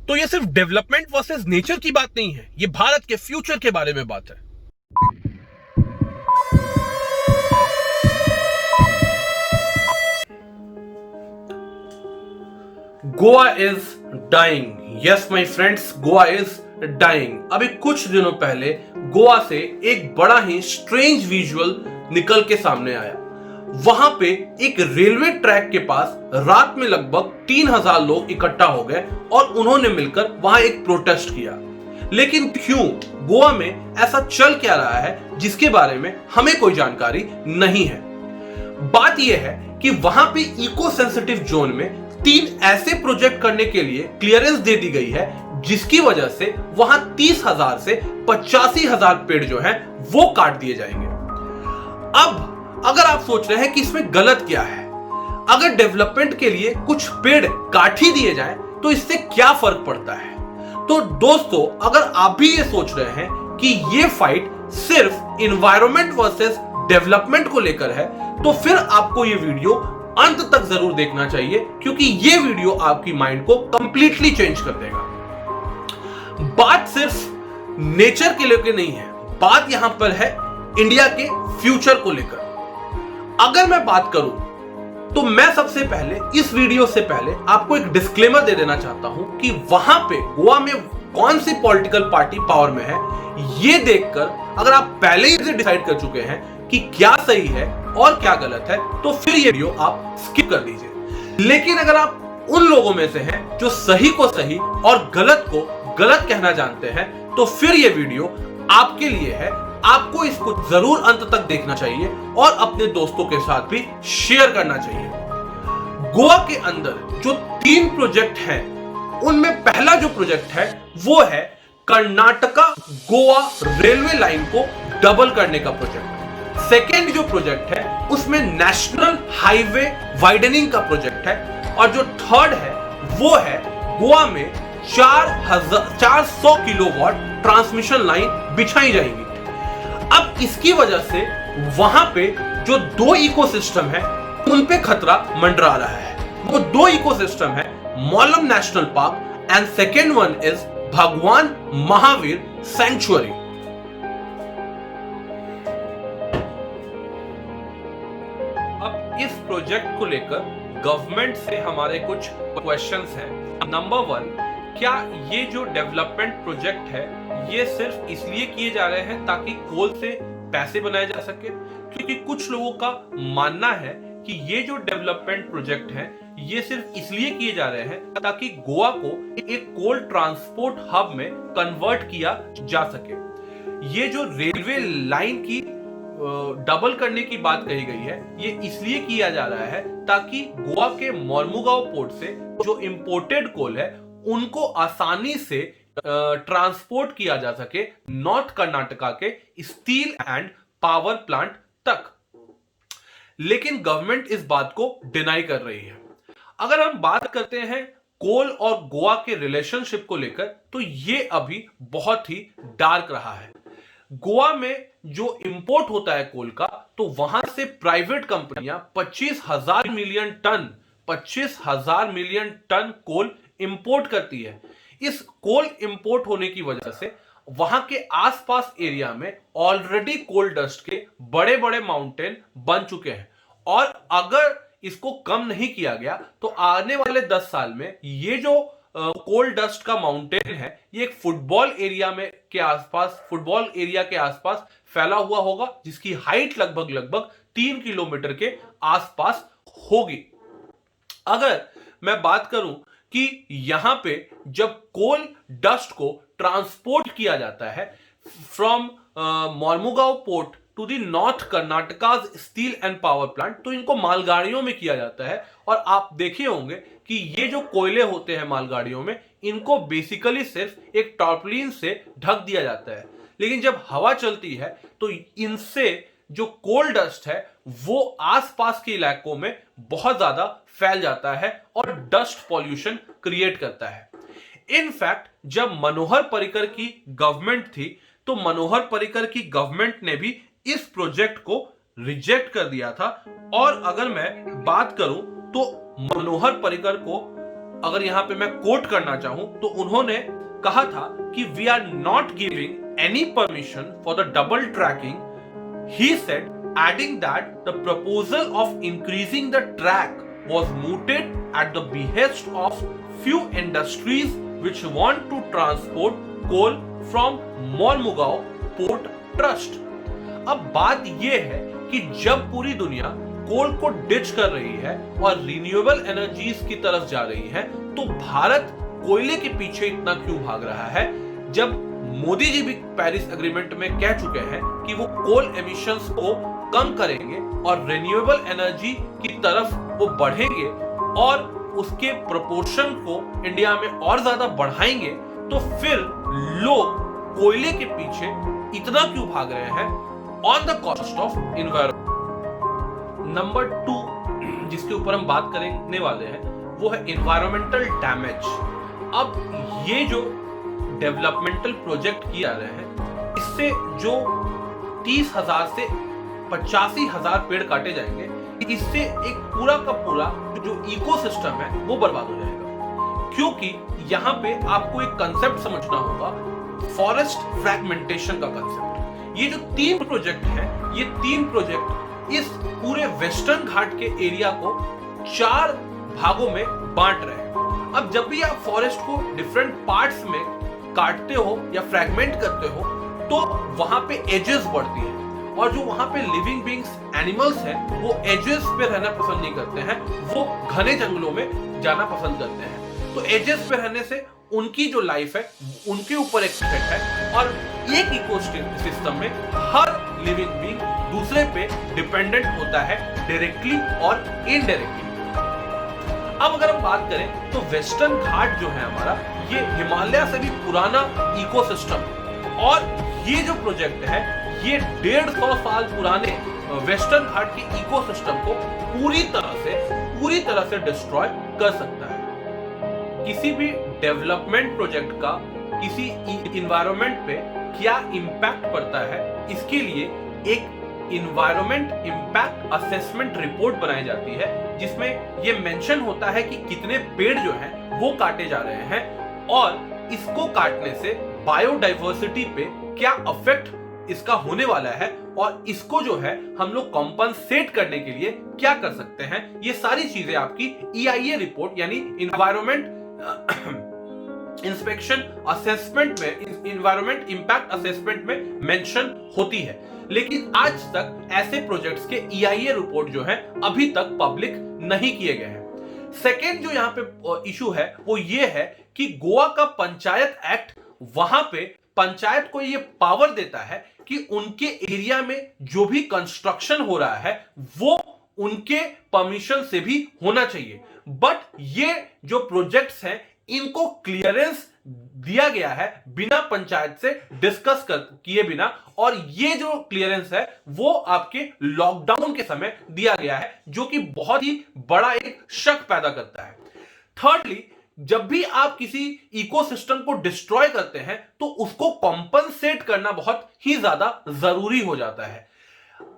तो ये सिर्फ डेवलपमेंट वर्सेस नेचर की बात नहीं है, ये भारत के फ्यूचर के बारे में बात है। Goa is dying. Yes my friends, Goa is dying. अभी कुछ दिनों पहले गोवा से एक बड़ा ही स्ट्रेंज विजुअल निकल के सामने आया। वहां पे एक रेलवे ट्रैक के पास रात में लगभग 3000 लोग इकट्ठा हो गए और उन्होंने मिलकर वहां एक प्रोटेस्ट किया। लेकिन क्यों, गोवा में ऐसा चल क्या रहा है जिसके बारे में हमें कोई जानकारी नहीं है। बात यह है कि वहां पे इको सेंसिटिव जोन में 3 ऐसे प्रोजेक्ट करने के लिए क्लियरेंस दे दी गई है, जिसकी वजह से वहां 30,000 से 85,000 पेड़ जो हैं वो काट दिए जाएंगे। अब अगर आप सोच रहे हैं कि इसमें गलत क्या है, अगर डेवलपमेंट के लिए कुछ पेड़ काट ही दिए जाएं तो इससे क्या फर्क पड़ता है, तो दोस्तों अगर आप भी ये सोच रहे हैं कि ये फाइट सिर्फ इन्वायरमेंट वर्सेस डेवलपमेंट को लेकर है, तो फिर आपको ये वीडियो अंत तक जरूर देखना चाहिए, क्योंकि ये वीडियो आपकी माइंड को कंप्लीटली चेंज कर देगा। बात सिर्फ नेचर के लेकर नहीं है, बात यहां पर है इंडिया के फ्यूचर को लेकर। अगर मैं बात करूं तो मैं सबसे पहले इस वीडियो से पहले आपको एक डिस्क्लेमर दे देना चाहता हूं कि वहां पे गोवा में कौन सी पॉलिटिकल पार्टी पावर में है, ये देखकर अगर आप पहले ही डिसाइड कर चुके हैं कि क्या सही है और क्या गलत है, तो फिर ये वीडियो आप स्किप कर दीजिए। लेकिन अगर आप उन लोगों में से हैं जो सही को सही और गलत को गलत कहना जानते हैं, तो फिर ये वीडियो आपके लिए है। आपको इसको जरूर अंत तक देखना चाहिए और अपने दोस्तों के साथ भी शेयर करना चाहिए। गोवा के अंदर जो 3 प्रोजेक्ट हैं, उनमें पहला जो प्रोजेक्ट है वो है कर्नाटका गोवा रेलवे लाइन को डबल करने का प्रोजेक्ट। सेकेंड जो प्रोजेक्ट है उसमें नेशनल हाईवे वाइडनिंग का प्रोजेक्ट है, और जो थर्ड है वो है गोवा में 400 किलोवाट ट्रांसमिशन लाइन बिछाई जाएगी। अब इसकी वजह से वहां पे जो 2 इकोसिस्टम है उन पे खतरा मंडरा रहा है। वो 2 इकोसिस्टम है Mollem national park and second one is Bhagwan Mahavir century. अब इस प्रोजेक्ट को लेकर गवर्नमेंट से हमारे कुछ क्वेश्चंस हैं। नंबर 1, क्या ये जो डेवलपमेंट प्रोजेक्ट है ये सिर्फ इसलिए किए जा रहे हैं ताकि कोल से पैसे बनाए जा सके? क्योंकि कुछ लोगों का मानना है कि ये जो डेवलपमेंट प्रोजेक्ट है ये सिर्फ इसलिए किए जा रहे हैं ताकि गोवा को एक कोल ट्रांसपोर्ट हब में कन्वर्ट किया जा सके। ये जो रेलवे लाइन की डबल करने की बात कही गई है, ये इसलिए किया जा रहा है ताकि गोवा के मोर्मुगांव पोर्ट से जो इंपोर्टेड कोल है उनको आसानी से ट्रांसपोर्ट किया जा सके नॉर्थ कर्नाटका के स्टील एंड पावर प्लांट तक। लेकिन गवर्नमेंट इस बात को डिनाई कर रही है। अगर हम बात करते हैं कोल और गोवा के रिलेशनशिप को लेकर, तो ये अभी बहुत ही डार्क रहा है। गोवा में जो इंपोर्ट होता है कोल का, तो वहां से प्राइवेट कंपनियां 25,000 मिलियन टन कोल इंपोर्ट करती है। इस कोल इंपोर्ट होने की वजह से वहां के आसपास एरिया में ऑलरेडी कोल डस्ट के बड़े बड़े माउंटेन बन चुके हैं, और अगर इसको कम नहीं किया गया तो आने वाले 10 साल में ये जो कोल डस्ट का माउंटेन है ये एक फुटबॉल एरिया के आसपास फैला हुआ होगा, जिसकी हाइट लगभग 3 किलोमीटर के आसपास होगी। अगर मैं बात करूं कि यहां पे जब कोल डस्ट को ट्रांसपोर्ट किया जाता है from Mormugao port to the north Karnataka steel and power plant, तो इनको मालगाड़ियों में किया जाता है। और आप देखे होंगे कि ये जो कोयले होते हैं मालगाड़ियों में, इनको बेसिकली सिर्फ एक टार्पलिन से ढक दिया जाता है। लेकिन जब हवा चलती है तो इनसे जो कोल डस्ट है वो आसपास के इलाकों में बहुत ज्यादा फैल जाता है और डस्ट पॉल्यूशन क्रिएट करता है। इनफैक्ट जब मनोहर पर्रिकर की गवर्नमेंट थी, तो मनोहर पर्रिकर की गवर्नमेंट ने भी इस प्रोजेक्ट को रिजेक्ट कर दिया था। और अगर मैं बात करूं तो मनोहर पर्रिकर को अगर यहां पे मैं कोट करना चाहूं तो उन्होंने कहा था कि we are not giving any permission for the double tracking. He said, adding that the proposal of increasing the track was mooted at the behest of few industries which want to transport coal from Mormugao Port Trust. अब बात यह है कि जब पूरी दुनिया कोल को ditch कर रही है और रिन्यूएबल एनर्जीज की तरफ जा रही है, तो भारत कोयले के पीछे इतना क्यों भाग रहा है, जब मोदी जी भी पेरिस एग्रीमेंट में कह चुके हैं कि वो कोल एमिशंस को कम करेंगे और रिन्यूएबल एनर्जी की तरफ वो बढ़ेंगे और उसके प्रोपोर्शन को इंडिया में और ज्यादा बढ़ाएंगे. तो फिर लोग कोयले के पीछे इतना क्यों भाग रहे हैं on the cost of environment. Number 2 जिसके ऊपर हम बात करने वाले हैं वो है एनवायरमेंटल डैमेज. अब ये जो डेवलपमेंटल प्रोजेक्ट किए जा रहे हैं, इससे जो 30,000 से 85,000 पेड़ काटे जाएंगे, इससे एक पूरा का पूरा जो इकोसिस्टम है वो बर्बाद हो जाएगा. क्योंकि यहाँ पे आपको एक कंसेप्ट समझना होगा, फॉरेस्ट फ्रैगमेंटेशन का कंसेप्ट. ये जो 3 प्रोजेक्ट हैं, ये 3 प्रोजेक्ट इस पूरे वेस्टर्न घाट के एरिया को 4 भागों में बांट रहे हैं. अब जब भी आप फॉरेस्ट को डिफरेंट पार्ट्स में काटते हो या फ्रैगमेंट करते हो तो वहां पे एजेस बढ़ती हैं, और जो वहां पे लिविंग बीइंग्स एनिमल्स हैं वो एजेस पे रहना पसंद नहीं करते हैं, वो घने जंगलों में जाना पसंद करते हैं. तो एजेस पे रहने से उनकी जो लाइफ है उनके ऊपर एक इफेक्ट है, और एक इकोसिस्टम में हर लिविंग बीइंग दूसरे पे डिपेंडेंट होता है, डायरेक्टली और इनडायरेक्टली. अब अगर हम बात करें तो वेस्टर्न घाट जो है हमारा, ये हिमालय से भी पुराना इकोसिस्टम है, और ये जो प्रोजेक्ट है ये 150 साल पुराने वेस्टर्न घाट के इकोसिस्टम को पूरी तरह से डिस्ट्रॉय कर सकता है. किसी भी डेवलपमेंट प्रोजेक्ट का किसी एनवायरनमेंट पे क्या इंपैक्ट पड़ता है, इसके लिए एक इन्वायरमेंट इंपैक्ट असेसमेंट रिपोर्ट बनाई जाती है, जिसमें यह मेंशन होता है कि कितने पेड़ जो हैं वो काटे जा रहे हैं और इसको काटने से बायोडाइवर्सिटी पे क्या इफेक्ट इसका होने वाला है, और इसको जो है हम लोग कॉम्पनसेट करने के लिए क्या कर सकते हैं. ये सारी चीजें आपकी EIA रिपोर्ट यानी इन्वायरमेंट इंस्पेक्शन असेसमेंट में, इन्वायरमेंट इंपैक्ट असेसमेंट में मेंशन होती है. लेकिन आज तक ऐसे प्रोजेक्ट्स के EIA रिपोर्ट जो है अभी तक पब्लिक नहीं किए गए हैं. सेकेंड जो यहाँ पे इशू है वो ये है कि गोवा का पंचायत एक्ट वहां पे पंचायत को ये पावर देता है कि उनके एरिया में जो भी कंस्ट्रक्शन हो रहा है वो उनके परमिशन से भी होना चाहिए. बट ये जो प्रोजेक्ट्स हैं इनको क्लियरेंस दिया गया है बिना पंचायत से डिस्कस किए बिना, और ये जो क्लियरेंस है वो आपके लॉकडाउन के समय दिया गया है, जो कि बहुत ही बड़ा एक शक पैदा करता है. थर्डली, जब भी आप किसी इकोसिस्टम को डिस्ट्रॉय करते हैं तो उसको कॉम्पनसेट करना बहुत ही ज्यादा जरूरी हो जाता है.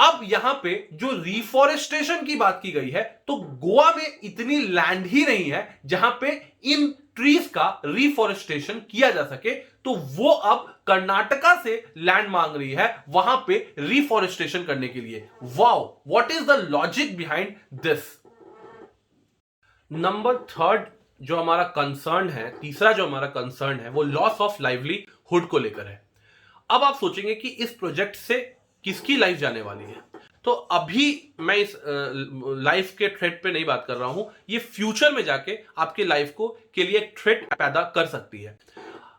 अब यहां पे जो रिफॉरेस्टेशन की बात की गई है, तो गोवा में इतनी लैंड ही नहीं है जहां पे इन ट्रीज का रिफॉरेस्टेशन किया जा सके, तो वो अब कर्नाटका से लैंड मांग रही है वहां पे रिफॉरेस्टेशन करने के लिए. Wow, what is the logic behind this. Number third जो हमारा कंसर्न है, तीसरा जो हमारा कंसर्न है वो लॉस ऑफ लाइवलीहुड को लेकर है. अब आप सोचेंगे कि इस प्रोजेक्ट से किसकी लाइफ जाने वाली है, तो अभी मैं इस लाइफ के थ्रेट पे नहीं बात कर रहा हूं, ये फ्यूचर में जाके आपके लाइफ को के लिए एक थ्रेट पैदा कर सकती है.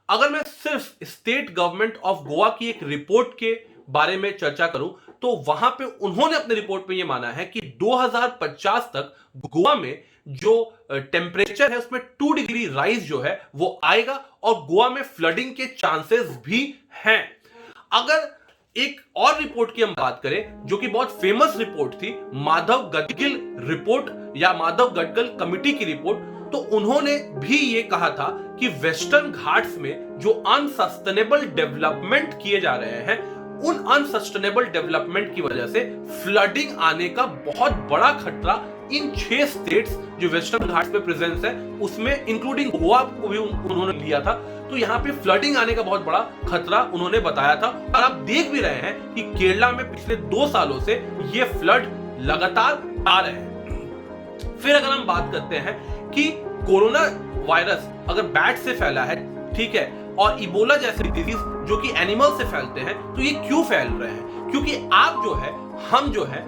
अगर मैं सिर्फ स्टेट गवर्नमेंट ऑफ गोवा की एक रिपोर्ट के बारे में चर्चा करूं तो वहां पे उन्होंने अपने रिपोर्ट में यह माना है कि 2050 तक गोवा में जो टेम्परेचर है उसमें 2 डिग्री राइज जो है वो आएगा, और गोवा में फ्लडिंग के चांसेस भी हैं. अगर एक और रिपोर्ट की हम बात करें जो कि बहुत फेमस रिपोर्ट थी, माधव गडगिल रिपोर्ट या माधव गडगिल कमिटी की रिपोर्ट, तो उन्होंने भी ये कहा था कि वेस्टर्न घाट्स में जो अनसस्टेनेबल डेवलपमेंट किए जा रहे हैं, उन अनसस्टेनेबल डेवलपमेंट की वजह से फ्लडिंग आने का बहुत बड़ा खतरा इन 6 स्टेट्स जो वेस्टर्न घाट्स पे प्रेजेंस है उसमें इंक्लूडिंग गोवा को भी उन्होंने लिया था। तो यहाँ पे फ्लडिंग आने का बहुत बड़ा खतरा उन्होंने बताया था और आप देख भी रहे हैं कि केरला में पिछले 2 सालों से ये फ्लड लगातार आ रहे हैं। फिर अगर हम बात करते हैं कि कोरोना वायरस अगर बैट से फैला है, ठीक है, और इबोला जैसे डिजीज जो कि एनिमल से फैलते हैं, तो ये क्यों फैल रहे हैं? क्योंकि आप जो है, हम जो है,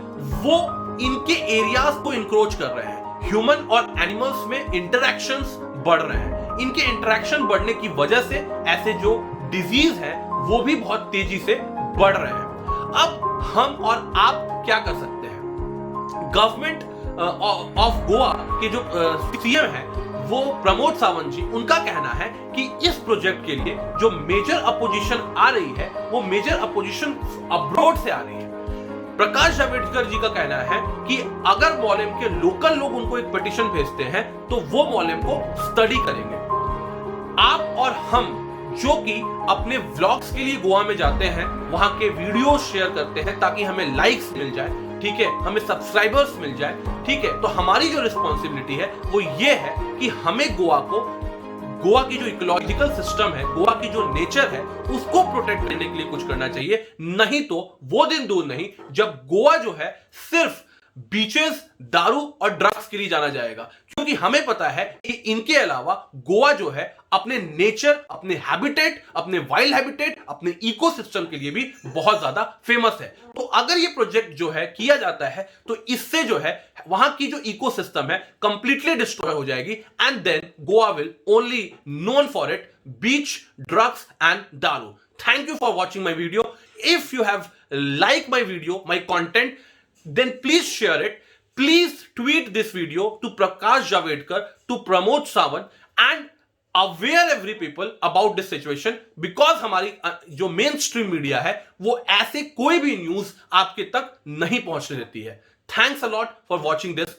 वो इनके एरियाज को इंक्रोच कर रहे हैं। ह्यूमन और एनिमल्स में इंटरैक्शंस बढ़ रहे हैं। इनके इंटरैक्शन बढ़ने की वजह से ऐसे जो डिजीज है वो भी बहुत तेजी से बढ़ रहे हैं। अब हम और आप क्या कर सकते हैं? गवर्नमेंट ऑफ गोवा के जो सीएम है वो प्रमोद सावंत जी, उनका कहना है कि इस प्रोजेक्ट के लिए जो मेजर अपोजिशन आ रही है वो मेजर अपोजिशन अब्रॉड से आ रही है। प्रकाश जावड़ेकर जी का कहना है कि अगर मॉलेम के लोकल लोग उनको एक पिटीशन भेजते हैं तो वो मॉलेम को स्टडी करेंगे। आप और हम जो कि अपने व्लॉग्स के लिए गोवा में जाते हैं, वहां के वीडियो शेयर करते हैं ताकि हमें लाइक्स मिल जाए, ठीक है, हमें सब्सक्राइबर्स मिल जाए, ठीक है, तो हमारी जो रिस्पॉन्सिबिलिटी है वो ये है कि हमें गोवा की जो इकोलॉजिकल सिस्टम है, गोवा की जो नेचर है, उसको प्रोटेक्ट करने के लिए कुछ करना चाहिए। नहीं तो वो दिन दूर नहीं जब गोवा जो है सिर्फ बीचेस, दारू और ड्रग्स के लिए जाना जाएगा, क्योंकि हमें पता है कि इनके अलावा गोवा जो है अपने नेचर, अपने हैबिटेट, अपने वाइल्ड हैबिटेट, अपने इकोसिस्टम के लिए भी बहुत ज्यादा फेमस है। तो अगर ये प्रोजेक्ट जो है किया जाता है तो इससे जो है वहां की जो इकोसिस्टम है कंप्लीटली डिस्ट्रॉय हो जाएगी and then Goa will only known for it beach, drugs and daru. Thank you for watching my video. If you have liked my video, my content, then please share it. Please tweet this video to Prakash Javadekar, to Pramod Sawant, and aware every people about this situation, because हमारी जो main stream media है वो ऐसे कोई भी news आपके तक नहीं पहुंचने देती है। Thanks a lot for watching this